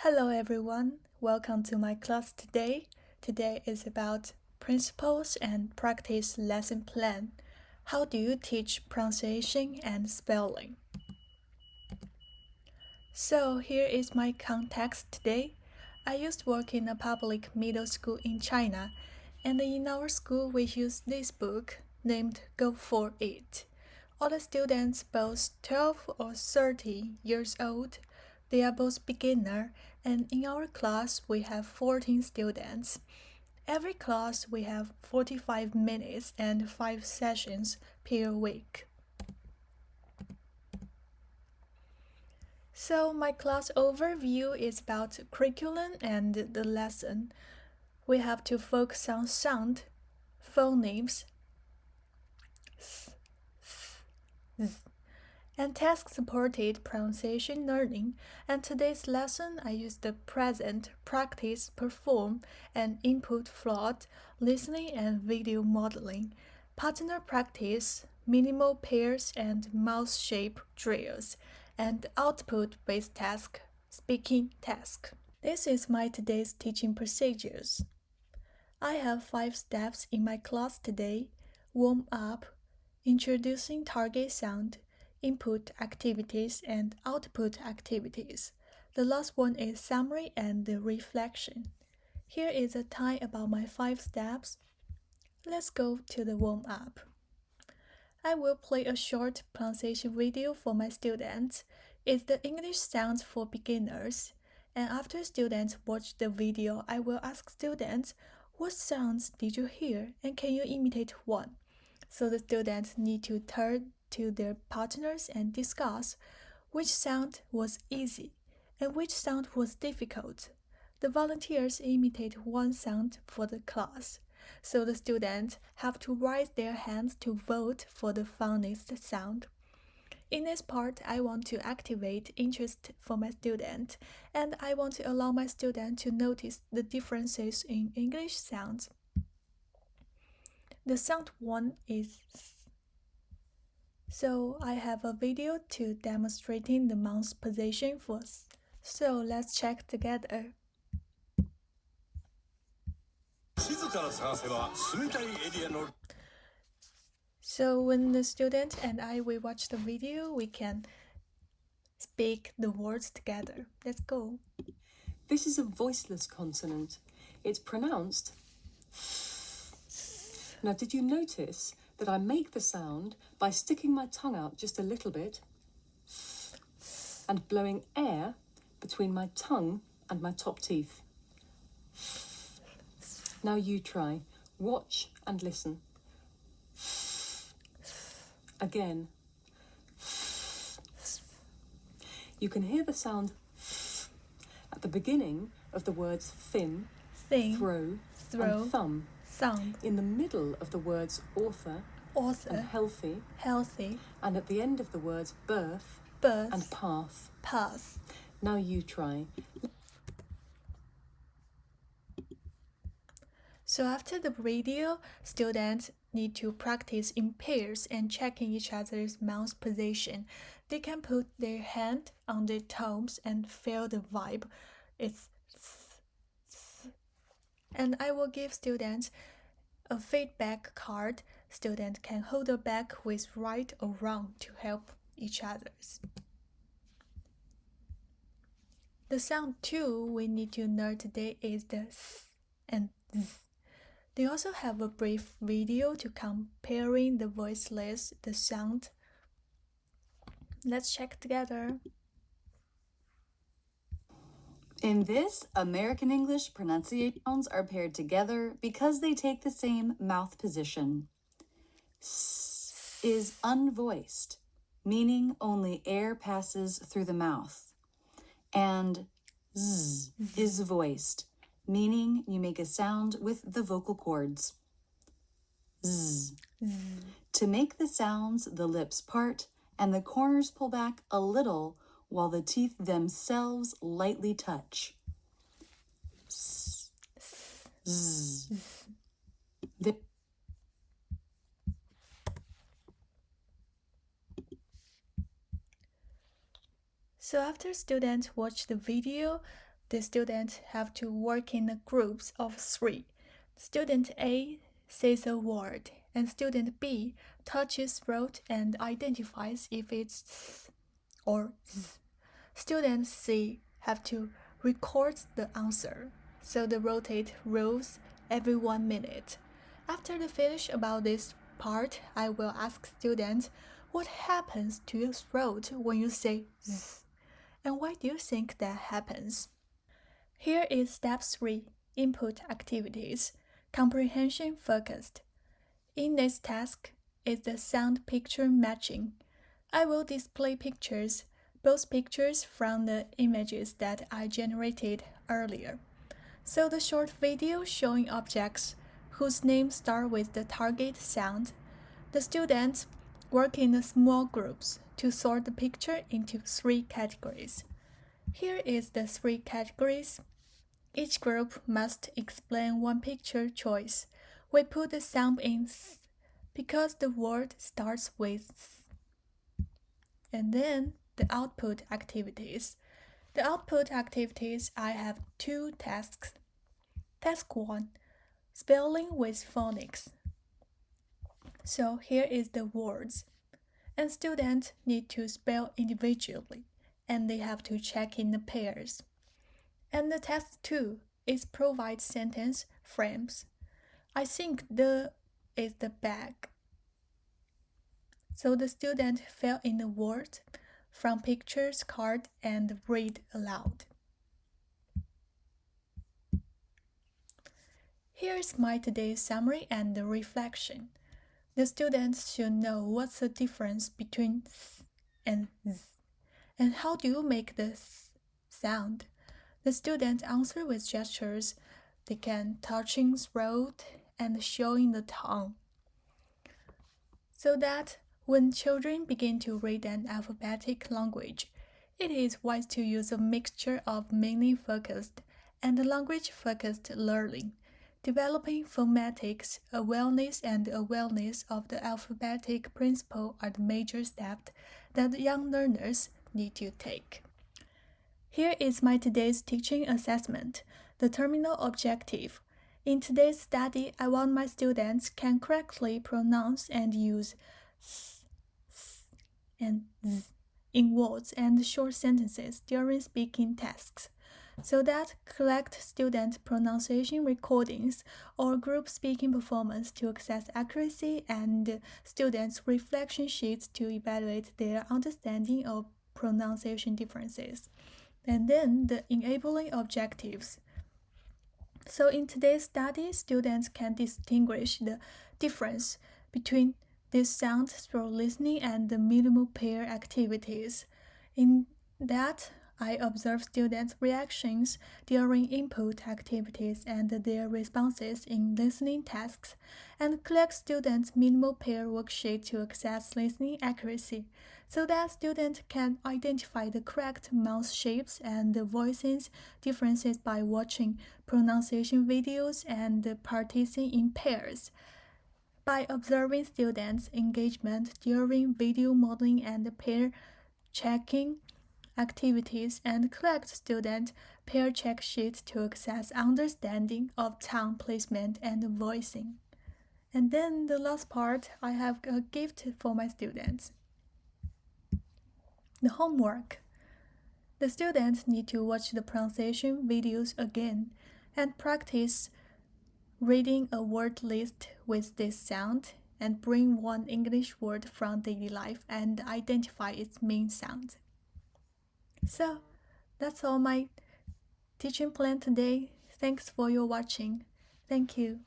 Hello everyone, welcome to my class today. Today is about principles and practice lesson plan. How do you teach pronunciation and spelling? So here is my context today. I used to work in a public middle school in China, and in our school we use this book named Go For It. All the students, both 12 or 30 years old, they are both beginner, and in our class we have 14 students. Every class we have 45 minutes and 5 sessions per week. So my class overview is about curriculum and the lesson. We have to focus on sound, phonemes, and task-supported pronunciation learning. And today's lesson, I use the present, practice, perform, and input float, listening and video modeling, partner practice, minimal pairs and mouth shape drills, and output-based task, speaking task. This is my today's teaching procedures. I have 5 steps in my class today: warm up, introducing target sound, input activities, and output activities. The last one is summary and reflection. Here is a time about my 5 steps. Let's go to the warm up. I will play a short pronunciation video for my students. It's the English sounds for beginners. And after students watch the video, I will ask students, what sounds did you hear and can you imitate one? So the students need to turn to their partners and discuss which sound was easy and which sound was difficult. The volunteers imitate one sound for the class, so the students have to raise their hands to vote for the funniest sound. In this part, I want to activate interest for my student, and I want to allow my student to notice the differences in English sounds. The sound one is S. So I have a video to demonstrating the mouth position for S. So let's check together. So when the student and I we watch the video, we can speak the words together. Let's go. This is a voiceless consonant. It's pronounced. Now, did you notice that I make the sound by sticking my tongue out just a little bit and blowing air between my tongue and my top teeth? Now you try. Watch and listen. Again. You can hear the sound at the beginning of the words thin, throw, and thumb. Sound. In the middle of the words author, and healthy, and at the end of the words birth, and path. Now you try. So after the video, students need to practice in pairs and checking each other's mouth position. They can put their hand on their toes and feel the vibe. It's and I will give students a feedback card. Students can hold the back with right or wrong to help each others. The sound 2 we need to learn today is the S and Z. They also have a brief video to comparing the voiceless, the sound. Let's check together. In this, American English pronunciations are paired together because they take the same mouth position. S is unvoiced, meaning only air passes through the mouth. And Z is voiced, meaning you make a sound with the vocal cords. Z. To make the sounds, the lips part and the corners pull back a little while the teeth themselves lightly touch. S. Z. So after students watch the video, the students have to work in groups of 3. Student A says a word, and student B touches throat and identifies if it's th or z. Student C have to record the answer, so they rotate rows every 1 minute. After they finish about this part, I will ask students, what happens to your throat when you say z? And why do you think that happens? Here is step 3, input activities, comprehension focused. In this task is the sound picture matching. I will display pictures, both pictures from the images that I generated earlier. So the short video showing objects whose names start with the target sound. The students work in small groups to sort the picture into 3 categories. Here is the 3 categories. Each group must explain 1 picture choice. We put the sound in th because the word starts with th. And then the output activities. The output activities, I have 2 tasks. Task 1, spelling with phonics. So here is the words. And students need to spell individually, and they have to check in the pairs. And the task 2 is provide sentence frames. I think the is the bag. So the student fill in the words from pictures card and read aloud. Here's my today's summary and the reflection. The students should know what's the difference between th and z, and how do you make the th sound. The students answer with gestures. They can touching throat and showing the tongue. So that when children begin to read an alphabetic language, it is wise to use a mixture of meaning-focused and language-focused learning. Developing phonetics awareness and awareness of the alphabetic principle are the major steps that young learners need to take. Here is my today's teaching assessment, the terminal objective. In today's study, I want my students can correctly pronounce and use s, and z in words and short sentences during speaking tasks, so that collect student pronunciation recordings or group speaking performance to assess accuracy and students' reflection sheets to evaluate their understanding of pronunciation differences. And then the enabling objectives. So in today's study, students can distinguish the difference between this sound through listening and the minimal pair activities. In that, I observe students' reactions during input activities and their responses in listening tasks, and collect students' minimal pair worksheet to assess listening accuracy, so that students can identify the correct mouth shapes and the voicing differences by watching pronunciation videos and practicing in pairs. By observing students' engagement during video modeling and pair checking activities, and collect student pair check sheets to assess understanding of tongue placement and voicing. And then the last part, I have a gift for my students. The homework. The students need to watch the pronunciation videos again and practice reading a word list with this sound and bring 1 English word from daily life and identify its main sound. So, that's all my teaching plan today. Thanks for your watching. Thank you.